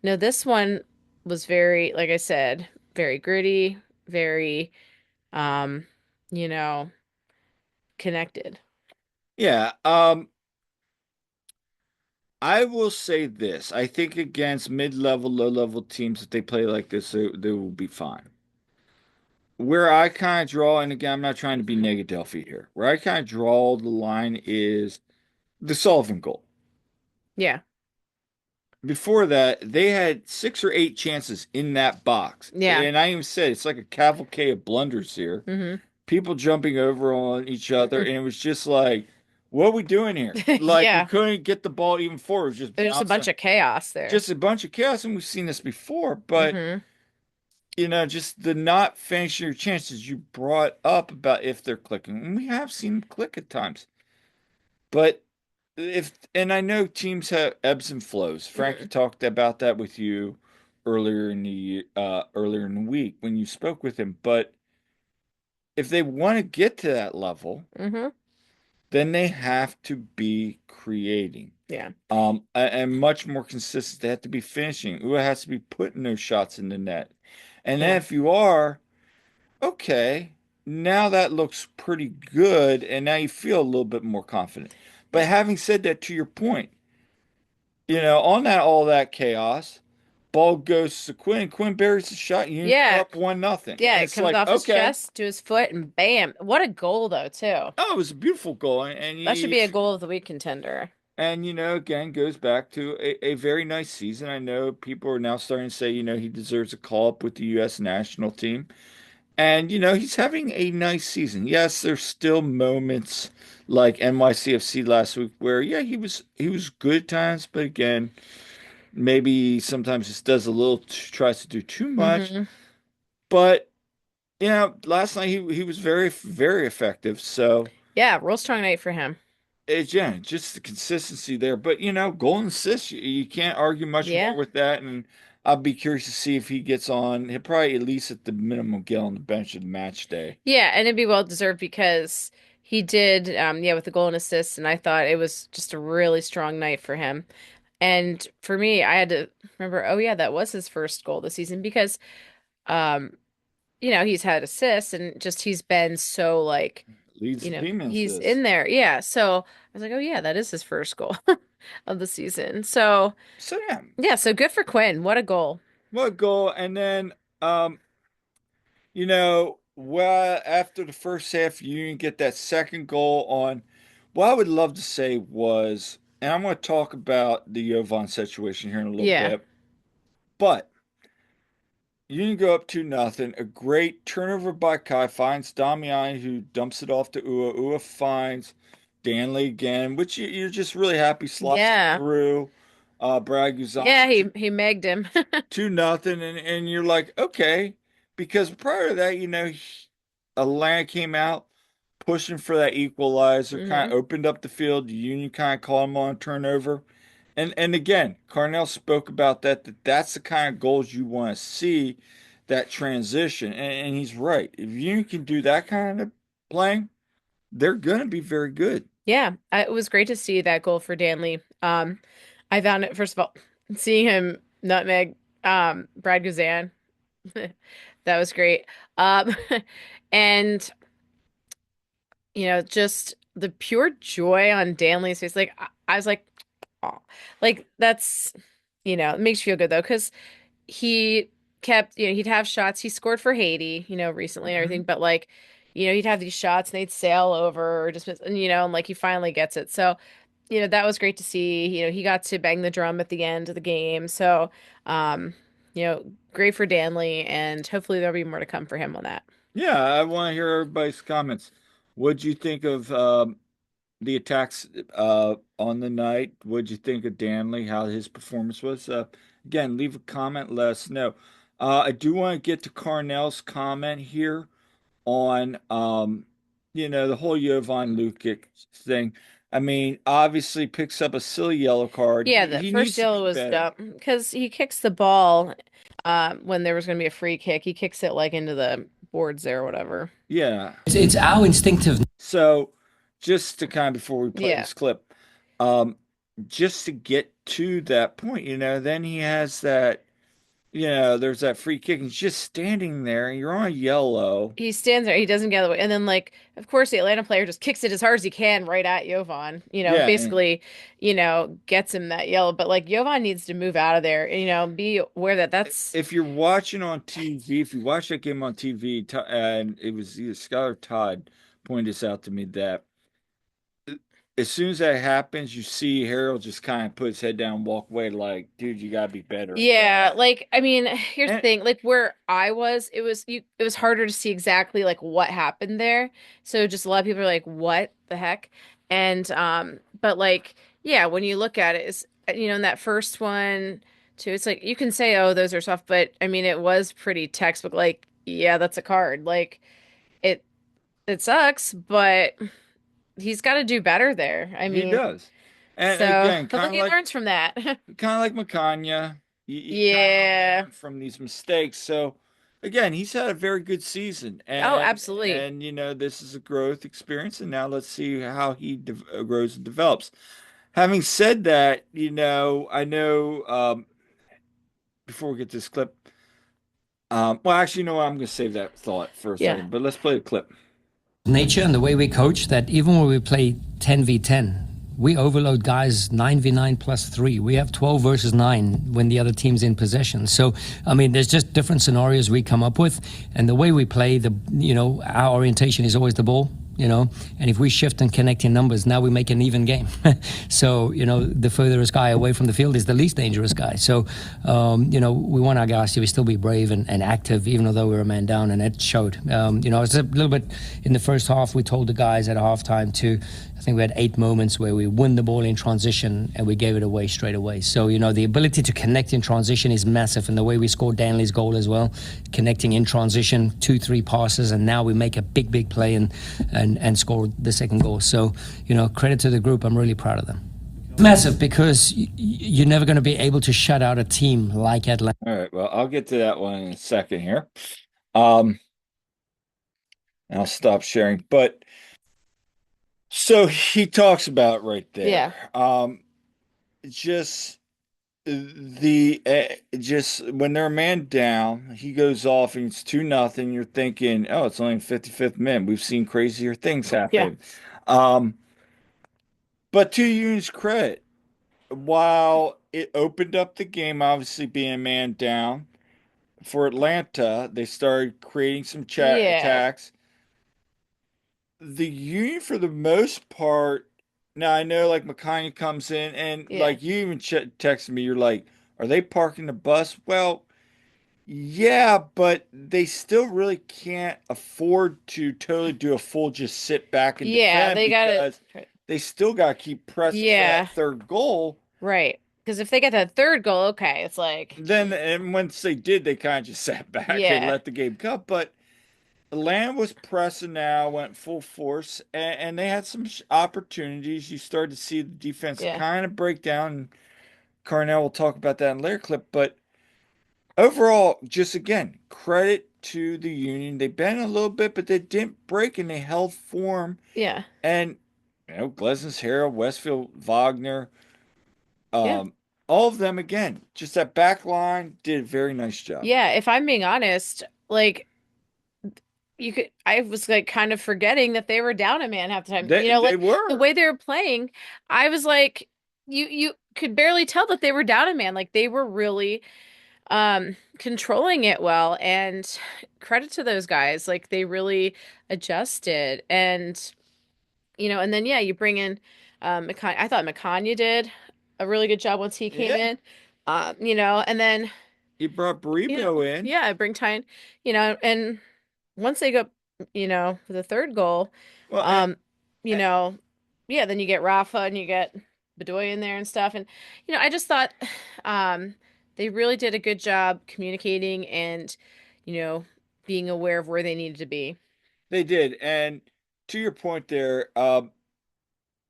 No, this one was very, like I said, very gritty, very, um, you know, connected. Yeah, I will say this. I think against mid-level, low-level teams, if they play like this, they will be fine. Where I kind of draw, and again, I'm not trying to be Negadelphi here. Where I kind of draw the line is the Sullivan goal. Yeah. Before that, they had 6 or 8 chances in that box. Yeah. And I even said it's like a cavalcade of blunders here. Hmm. People jumping over on each other, and it was just like, what are we doing here? Like we Yeah. couldn't get the ball even forward, it was just There's a bunch bouncing, of chaos there. just a bunch of chaos, and we've seen this before. But Hmm. just the not finishing your chances you brought up about if they're clicking, and we have seen them click at times. But if and I know teams have ebbs and flows. Frankie Hmm. talked about that with you earlier in the week when you spoke with him. But if they want to get to that level, Hmm. then they have to be creating. Yeah. And much more consistent. They have to be finishing. Ua has to be putting those shots in the net. And then Yeah. if you are, okay, now that looks pretty good, and now you feel a little bit more confident. But Yeah. having said that, to your point, on that all that chaos, ball goes to Quinn. Quinn buries the shot. You are Yeah. up 1-0, Yeah. and It it's comes like, off his okay, chest to his foot and bam. What a goal though, too. oh, it was a beautiful goal, and That should you be a goal of the week contender. and again goes back to a very nice season. I know people are now starting to say, he deserves a call up with the U.S. national team, and he's having a nice season. Yes, there's still moments like NYCFC last week where yeah, he was good at times, but again. Maybe sometimes just does a little, tries to do too much. Hmm. But last night he was very very effective. So Yeah. Real strong night for him. it's yeah, just the consistency there. But goal and assist, you can't argue much more Yeah. with that. And I'll be curious to see if he gets on. He'll probably at least at the minimum get on the bench of the match day. Yeah. And it'd be well deserved because he did, yeah, with the goal and assist. And I thought it was just a really strong night for him. And for me, I had to remember, oh yeah, that was his first goal this season because um, he's had assists and just he's been so like, Leads the team in he's in assists. there. Yeah. So I was like, oh yeah, that is his first goal of the season. So So yeah, yeah, so good for Quinn. What a goal. what a goal! And then well, after the first half, you didn't get that second goal on. What I would love to say was, and I'm going to talk about the Jovan situation here in a little Yeah. bit, but you didn't go up 2-0. A great turnover by Kai finds Damiani, who dumps it off to Ua. Ua finds Danley again, which you're just really happy slots it Yeah. through. Brad Yeah, Guzan, he megged him. 2-0, and you're like, okay, because prior to that, Atlanta came out pushing for that equalizer, kind Hmm. of opened up the field. The Union kind of caught them on turnover, and again, Carnell spoke about that's the kind of goals you want to see, that transition, and he's right. If Union can do that kind of playing, they're gonna be very good. Yeah, it was great to see that goal for Danley. I found it first of all, seeing him nutmeg Brad Guzan. That was great. Um, and just the pure joy on Danley's face. Like I was like, oh, like that's, it makes you feel good though, because he kept, he'd have shots. He scored for Haiti, recently and everything, Mhm. but like, he'd have these shots and they'd sail over or just, and like he finally gets it. So, that was great to see. He got to bang the drum at the end of the game. So, um, great for Danley, and hopefully there'll be more to come for him on that. Yeah, I want to hear everybody's comments What'd you think of the attacks on the night? What'd you think of Danley? How his performance was? Again, leave a comment. Let us know. I do want to get to Carnell's comment here on the whole Jovan Lukic thing. I mean, obviously picks up a silly yellow card. Yeah, He the he first needs to yellow be was better. dumb because he kicks the ball when there was going to be a free kick. He kicks it like into the boards there or whatever. Yeah. It's our instinctive. So just to kind of before we play Yeah. this clip, um, just to get to that point, then he has that, there's that free kick, and he's just standing there, and you're on yellow. He stands there, he doesn't get away. And then like of course the Atlanta player just kicks it as hard as he can right at Jovan. Yeah, and Basically, gets him that yellow. But like Jovan needs to move out of there, be aware that that's if you're watching on TV, if you watch that game on TV, and it was either Skylar or Todd pointed this out to me that as soon as that happens, you see Harold just kind of put his head down and walk away like, dude, you gotta be better. yeah, like I mean, here's the And thing, like where I was, it was harder to see exactly like what happened there. So just a lot of people are like, what the heck? And but like, yeah, when you look at it, is in that first one too, it's like you can say, oh, those are soft, but I mean it was pretty textbook, like, yeah, that's a card. Like it it sucks, but he's gotta do better there. I he mean, does. And so again, hopefully he learns from that. kind of like McCanya, you kind of Yeah. learn from these mistakes. So again, he's had a very good season, Oh, and absolutely. and this is a growth experience, and now let's see how he grows and develops. Having said that, I know before we get to this clip, well, actually, no, I'm going to save that thought for a Yeah. second, but let's play the clip. Nature and the way we coach that even when we play 10v10, we overload guys 9v9 plus 3. We have 12 versus 9 when the other team's in possession. So, I mean, there's just different scenarios we come up with. And the way we play, our orientation is always the ball. And if we shift and connect in numbers, now we make an even game. So, the furthest guy away from the field is the least dangerous guy. So, we want our guys to still be brave and active, even though we're a man down, and it showed. It's a little bit in the first half. We told the guys at halftime I think we had 8 moments where we win the ball in transition and we gave it away straight away. So, the ability to connect in transition is massive. And the way we scored Danley's goal as well, connecting in transition, 2-3 passes, and now we make a big play and score the second goal. So, credit to the group. I'm really proud of them. Massive, because you're never going to be able to shut out a team like Atlanta. All right, well, I'll get to that one in a second here. Um, I'll stop sharing, but so he talks about right Yeah. there. Just just when they're a man down, he goes off and it's 2-0. You're thinking, oh, it's only 55th minute. We've seen crazier things Yeah. happen. Um, but to Yoon's credit, while it opened up the game, obviously being a man down for Atlanta, they started creating some chat Yeah. attacks. The Union, for the most part, now I know like McConaughey comes in and Yeah. like you even texted me, you're like, are they parking the bus? Well, yeah, but they still really can't afford to totally do a full just sit back and Yeah. defend They got it. because they still got to keep pressing for that Yeah. third goal. Right. Because if they get that third goal, okay, it's like, Then, and once they did, they kind of just sat back and yeah. let the game go. But Atlanta was pressing now, went full force, and they had some opportunities. You started to see the defense Yeah. kind of break down. And Carnell will talk about that in later clip. But overall, just again, credit to the Union. They bent a little bit, but they didn't break and they held form. Yeah. And, Glesnes, Harrell, Westfield, Wagner, Yeah. um, all of them, again, just that back line did a very nice job. Yeah. If I'm being honest, like, I was like kind of forgetting that they were down a man half the time. They Like the were. way they were playing, I was like, you could barely tell that they were down a man. Like they were really controlling it well, and credit to those guys. Like they really adjusted, and and then yeah, you bring in I thought Makanya did a really good job once he came Yeah. in. And then He brought Baribo in. yeah, bring Tyne, and once they got for the third goal. Well, Um, you and know, yeah, then you get Rafa and you get Bedoya in there and stuff. And, I just thought they really did a good job communicating and, you know, being aware of where they needed to be. they did. And to your point there,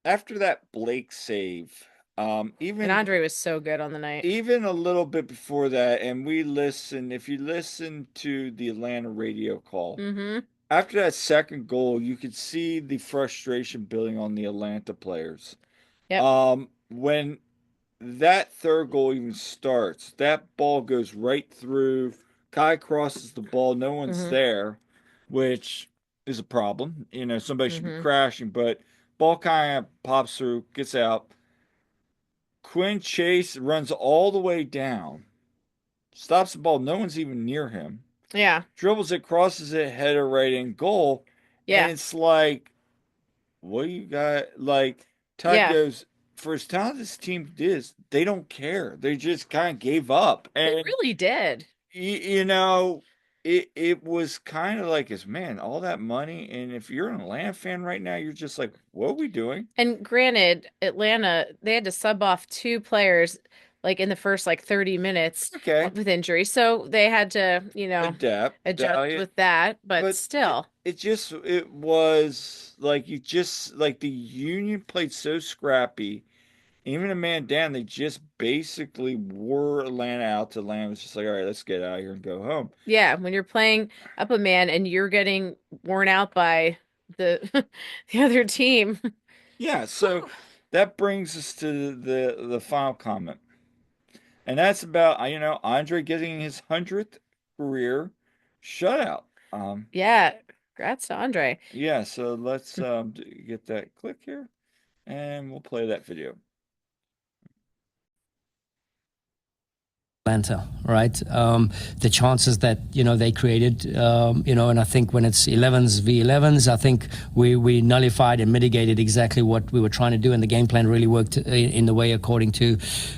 after that Blake save, And Andre was so good on the night. even a little bit before that, and if you listen to the Atlanta radio call, Mm-hmm. after that second goal, you could see the frustration building on the Atlanta players. Yep. When that third goal even starts, that ball goes right through. Kai crosses the ball, no one's Mm-hmm. there, which is a problem. Somebody should be Mm-hmm. crashing, but ball kind of pops through, gets out. Quinn Chase runs all the way down, stops the ball, no one's even near him, Yeah. dribbles it, crosses it, header right in goal, and Yeah. it's like, what you got? Like, Todd Yeah. goes, for as talented this team is, they don't care. They just kind of gave up. They And, really did. you know, it was kind of like, man, all that money. And if you're an Atlanta fan right now, you're just like, what are we doing? And granted, Atlanta, they had to sub off two players like in the first like 30 minutes Okay, with injury. So they had to, adapt, adjust diet. with that, but But still. it was like like the Union played so scrappy. Even a man down, they just basically wore Atlanta out to Atlanta was just like, all right, let's get out of here and go home. Yeah, when you're playing up a man and you're getting worn out by the the other team. Yeah, so that brings us to the final comment. And that's about Andre getting his 100th career shutout. Yeah, congrats to Andre. Yeah, so let's get that click here and we'll play that video. Atlanta, right? The chances that they created, and I think when it's 11s v 11s, I think we nullified and mitigated exactly what we were trying to do, and the game plan really worked in the way according to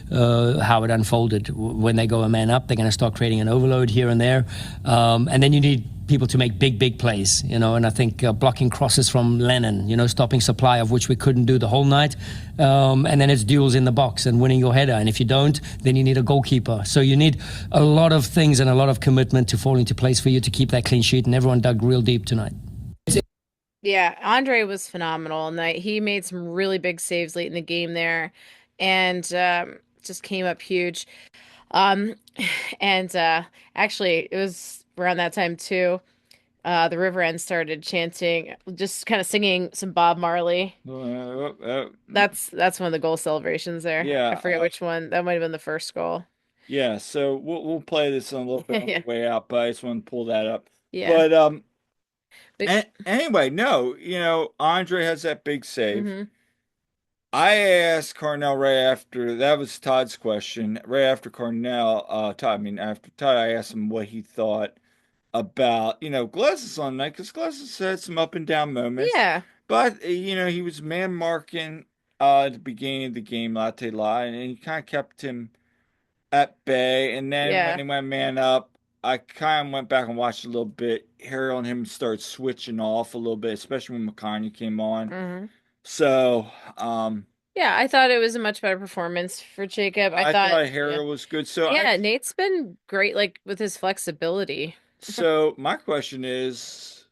how it unfolded. When they go a man up, they're going to start creating an overload here and there, and then you need people to make big plays, and I think blocking crosses from Lennon, stopping supply, of which we couldn't do the whole night, and then it's duels in the box and winning your header, and if you don't, then you need a goalkeeper. So you need a lot of things and a lot of commitment to fall into place for you to keep that clean sheet, and everyone dug real deep tonight. Yeah, Andre was phenomenal and he made some really big saves late in the game there and just came up huge. Um and actually it was around that time too. The River End started chanting, just kind of singing some Bob Marley. That's one of the goal celebrations there. I Yeah, forget which one. That might have been the first goal. yeah. So we'll play this in a little bit on Yeah. the way out, but I just want to pull that up. Yeah. But But anyway, no, Andre has that big save. hmm I asked Carnell right after that was Todd's question. Right after Carnell, Todd, I mean after Todd, I asked him what he thought about Glasses on night because Glasses had some up and down moments, yeah. but he was man marking at the beginning of the game, latte la, and he kind of kept him at bay. And then when Yeah. he went man up, I kind of went back and watched a little bit. Harold and him started switching off a little bit, especially when McConaughey came on. hmm So, um, Yeah, I thought it was a much better performance for Jacob. I I thought, thought yeah. Harold was good. So Yeah, Nate's been great, like with his flexibility. my question is,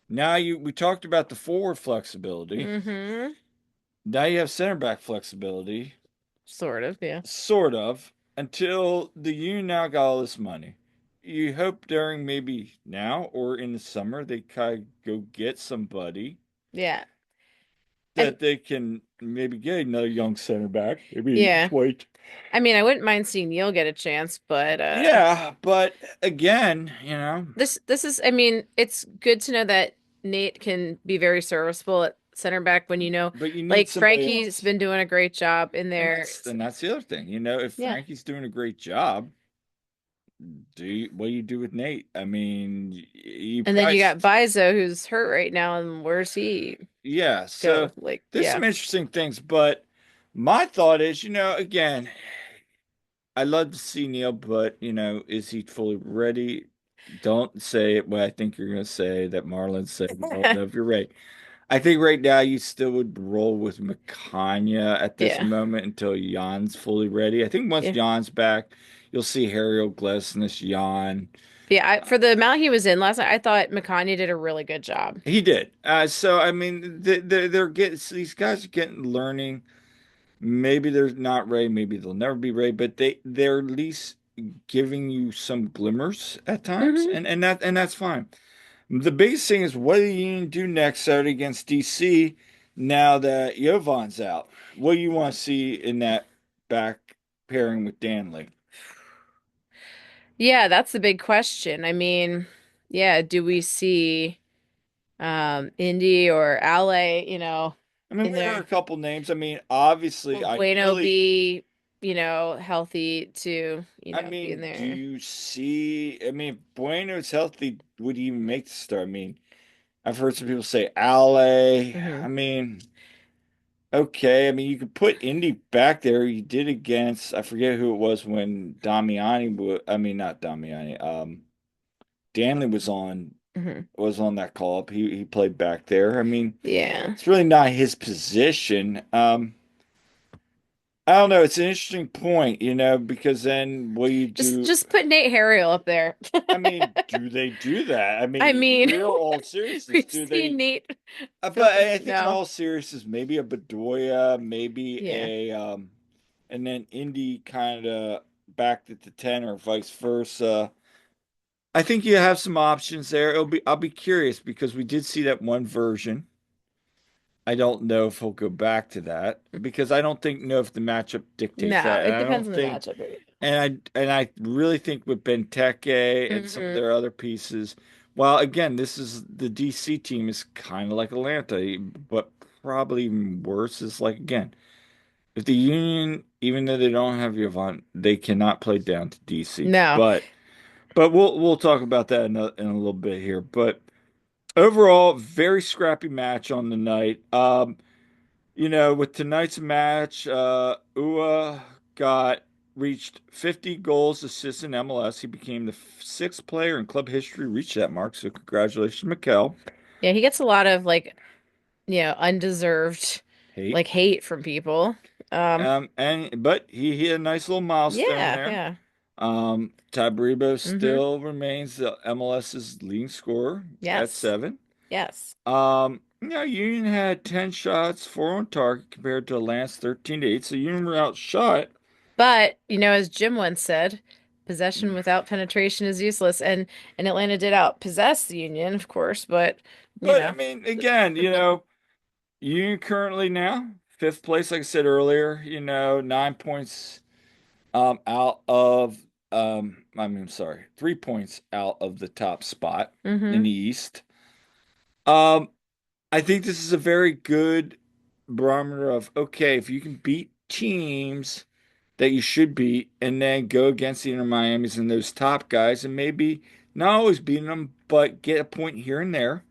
now we talked about the forward flexibility. hmm Now you have center back flexibility, Sort of, yeah. sort of, until the union now got all this money. You hope during maybe now or in the summer they kind of go get somebody Yeah. And that they can maybe get another young center back, maybe yeah. Dwight. I mean, I wouldn't mind seeing Neil get a chance, but Yeah, but again, this is I mean, it's good to know that Nate can be very serviceable at center back when but you need like somebody Frankie's else. been doing a great job in And there. that's the other thing. If Yeah. Frankie's doing a great job, what do you do with Nate? I mean, you And then you probably got Bizo who's hurt right now, and where's he yeah. So go? Like, there's yeah. some interesting things, but my thought is, again, I'd love to see Neil, but is he fully ready? Don't say what I think you're going to say that Marlon said. I don't know if you're right. I think right now you still would roll with Makanya at this Yeah. moment until Jan's fully ready. I think once Yeah. Jan's back, you'll see Harry Iglesias, Jan. Yeah, for the amount he was in last night, I thought Makanya did a really good job. He did. So I mean, they're getting these guys are getting learning. Maybe they're not ready. Maybe they'll never be ready. But they're at least giving you some glimmers at times, Hmm. and that's fine. The biggest thing is what do you do next Saturday against DC now that Jovan's out? What do you want to see in that back pairing with Danley? Yeah, that's the big question. I mean, yeah, do we see Indy or Ale, I mean, in we heard a there? couple names. I mean, obviously, Will Bueno ideally, be, healthy to, I be in mean, do there? you see? I mean, if Bueno's healthy, would he even make the start? I mean, I've heard some people say Ale. Hmm. I mean, okay. I mean, you could put Indy back there. He did against, I forget who it was when Damiani I mean, not Damiani. Danley Hmm. was on that call up. He played back there. I mean, Yeah. it's really not his position. I don't know. It's an interesting point, because then what do you Just do? just put Nate Harriel up there. I mean, do they do that? I I mean, mean, real all seriousness, we've do seen they? Nate But fill, I think in all seriousness, maybe a Bedoya, maybe yeah. and then Indy kind of backed at the 10 or vice versa. I think you have some options there. I'll be curious because we did see that one version. I don't know if he'll go back to that because I don't know if the matchup dictates No, that. And it I depends don't on the think, matchup. Right? and I really think with Benteke and some of Hmm. their other pieces, while again, this is the DC team is kind of like Atlanta, but probably even worse is like again, if the Union, even though they don't have Yvonne, they cannot play down to DC. No. But we'll talk about that in a little bit here. But overall, very scrappy match on the night. With tonight's match, Ua got reached 50 goals, assists in MLS. He became the sixth player in club history to reach that mark. So congratulations, Mikel. Yeah, he gets a lot of undeserved Hate. hate from people. Um, But he hit a nice little milestone yeah, there. yeah. Ty Bribo Hmm. still remains the MLS's leading scorer at Yes. 7. Yes. Union had 10 shots, 4 on target compared to Atlanta's 13 to 8. So Union were outshot. But, as Jim once said, possession without penetration is useless. And Atlanta did outpossess the Union, of course, but you But I know. mean, again, Union currently now, fifth place, like I said earlier, 9 points out of I mean, sorry, 3 points out of the top spot in Hmm. the East. Um, I think this is a very good barometer of okay, if you can beat teams that you should beat, and then go against the Inter Miamis and those top guys, and maybe not always beating them, but get a point here and there.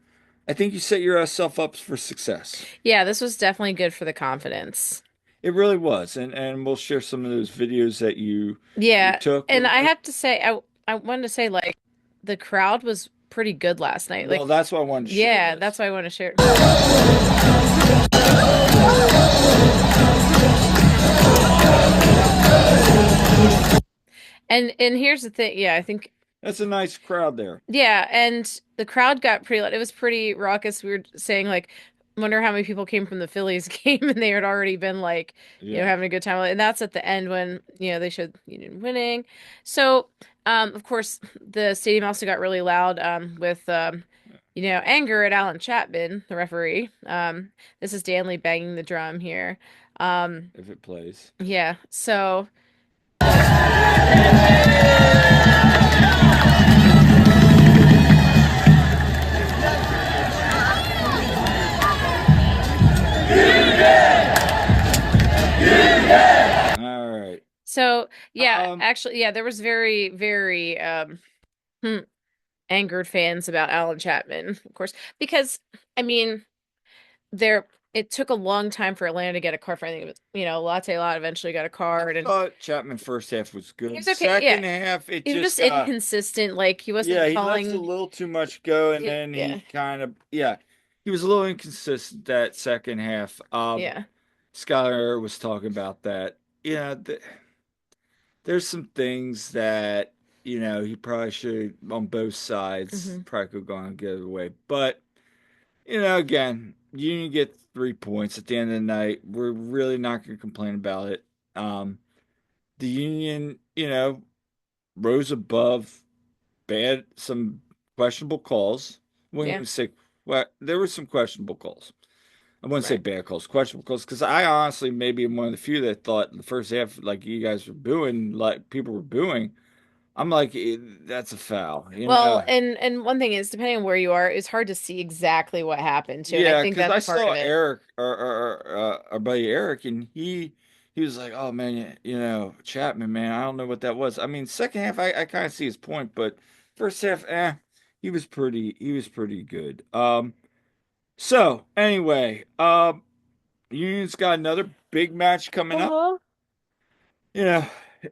I think you set yourself up for success. Yeah, this was definitely good for the confidence. It really was, and we'll share some of those videos that you Yeah, took. and I have to say, I wanted to say the crowd was pretty good last night. Well, that's why I wanted to share Yeah, that's this. why I want to share. And here's the thing. Yeah, I think. That's a nice crowd there. Yeah, and the crowd got pretty loud. It was pretty raucous. We were saying wonder how many people came from the Phillies game and they had already been Yeah. having a good time. And that's at the end when, they showed Union winning. So, of course, the stadium also got really loud with anger at Alan Chapman, the referee. This is Danley banging the drum here. Um, If it plays. yeah, so All right. so yeah, Um, actually, yeah, there was very, very hmm, angered fans about Alan Chapman, of course, because I mean, they're it took a long time for Atlanta to get a card for. I think it was, Latte Lot eventually got a card, and Thought Chapman first half was he good. was okay. Yeah, Second half, it he was just just inconsistent. Like he yeah, wasn't he lets a calling. little too much go, and then Yeah, he kind of yeah, he was a little inconsistent that second half. yeah. Skylar was talking about that. Yeah, there's some things that he probably should on both sides Hmm. probably could go on the other way, but again, Union get 3 points at the end of the night. We're really not going to complain about it. The Union, rose above some questionable calls. I wouldn't Yeah, even say what there were some questionable calls. I wouldn't say right. bad calls, questionable calls, because I honestly maybe am one of the few that thought the first half, like you guys were booing, like people were booing. I'm like, that's a foul, Well, and one thing is, depending on where you are, it's hard to see exactly what happened too, and I Yeah, think because I that's part saw of it. Eric, our buddy Eric, and he was like, "Oh man, Chapman, man, I don't know what that was." I mean, second half, I kind of see his point, but first half, he was pretty good. So anyway, Union's got another big match coming up. Uh-huh. You know,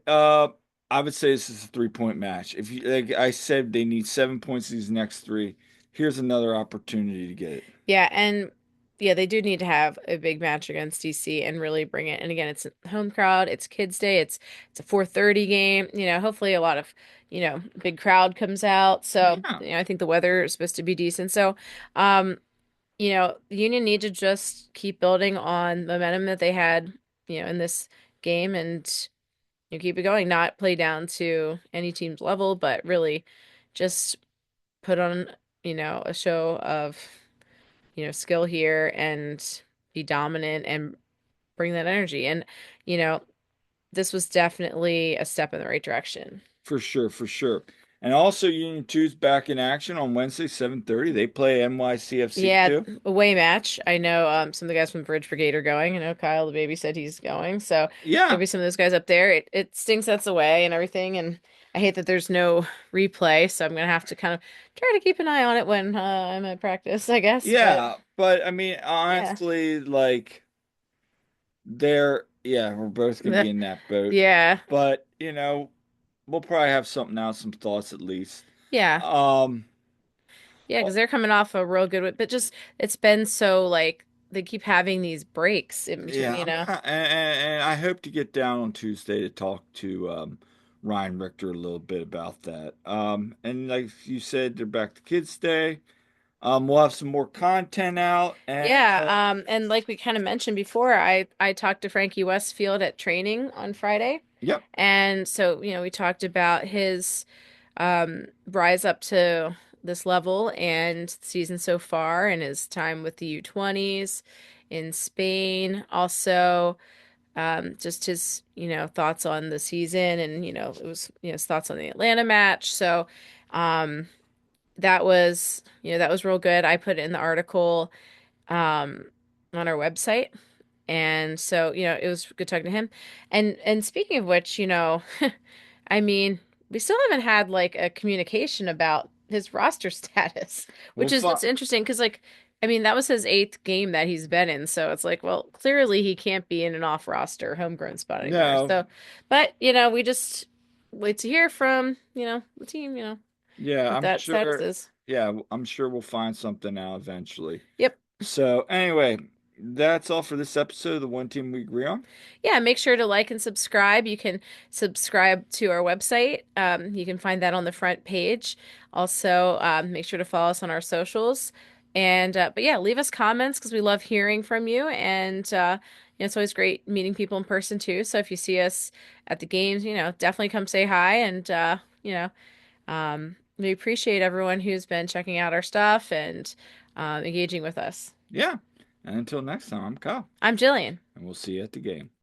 uh, I would say this is a 3 point match. If you, like I said, they need 7 points these next three. Here's another opportunity to get it. Yeah, and yeah, they do need to have a big match against DC and really bring it. And again, it's a home crowd, it's Kids Day, it's a 4:30 game. Hopefully a lot of, big crowd comes out. So, Yeah, I think the weather is supposed to be decent. So, um, the Union need to just keep building on momentum that they had, in this game and keep it going, not play down to any team's level, but really just put on, a show of skill here and be dominant and bring that energy. And, you know, this was definitely a step in the right direction. for sure, for sure. And also Union Two's back in action on Wednesday, 7:30. They play NYCFC Yeah, too. away match. I know some of the guys from Bridge Brigade are going. I know Kyle, the baby, said he's going. So there'll Yeah, be some of those guys up there. It stinks that's away and everything. And I hate that there's no replay. So I'm going to have to kind of try to keep an eye on it when I'm at practice, I guess. But yeah. But I mean, yeah. honestly, like yeah, we're both gonna be in that boat. Yeah. But, we'll probably have something out, some thoughts at least. Yeah. Um, Yeah, because oh, they're coming off a real good, but just it's been so like they keep having these breaks in between, yeah, and I hope to get down on Tuesday to talk to Ryan Richter a little bit about that. And like you said, they're back to Kids Day. We'll have some more content out, and Yeah, and like we kind of mentioned before, I talked to Frankie Westfield at training on Friday, yep, and so we talked about his rise up to this level and season so far, and his time with the U20s in Spain. Also, just his thoughts on the season, and it was his thoughts on the Atlanta match. So, um, that was real good. I put it in the article um, on our website. And so, it was good talking to him. And speaking of which, I mean, we still haven't had like a communication about his roster status, we'll which is find. what's interesting because like I mean, that was his eighth game that he's been in, so it's like, well, clearly he can't be in an off roster homegrown spot anymore. No, So, but we just wait to hear from, the team, yeah, what I'm that status sure. is. Yeah, I'm sure we'll find something out eventually. Yep. So anyway, that's all for this episode of the One Team We Agree On. Yeah, make sure to like and subscribe. You can subscribe to our website. You can find that on the front page. Also, make sure to follow us on our socials. And but yeah, leave us comments because we love hearing from you. And it's always great meeting people in person too. So if you see us at the games, definitely come say hi. And we appreciate everyone who's been checking out our stuff and engaging with us. Yeah, and until next time, I'm Kyle, I'm Jillian. and we'll see you at the game.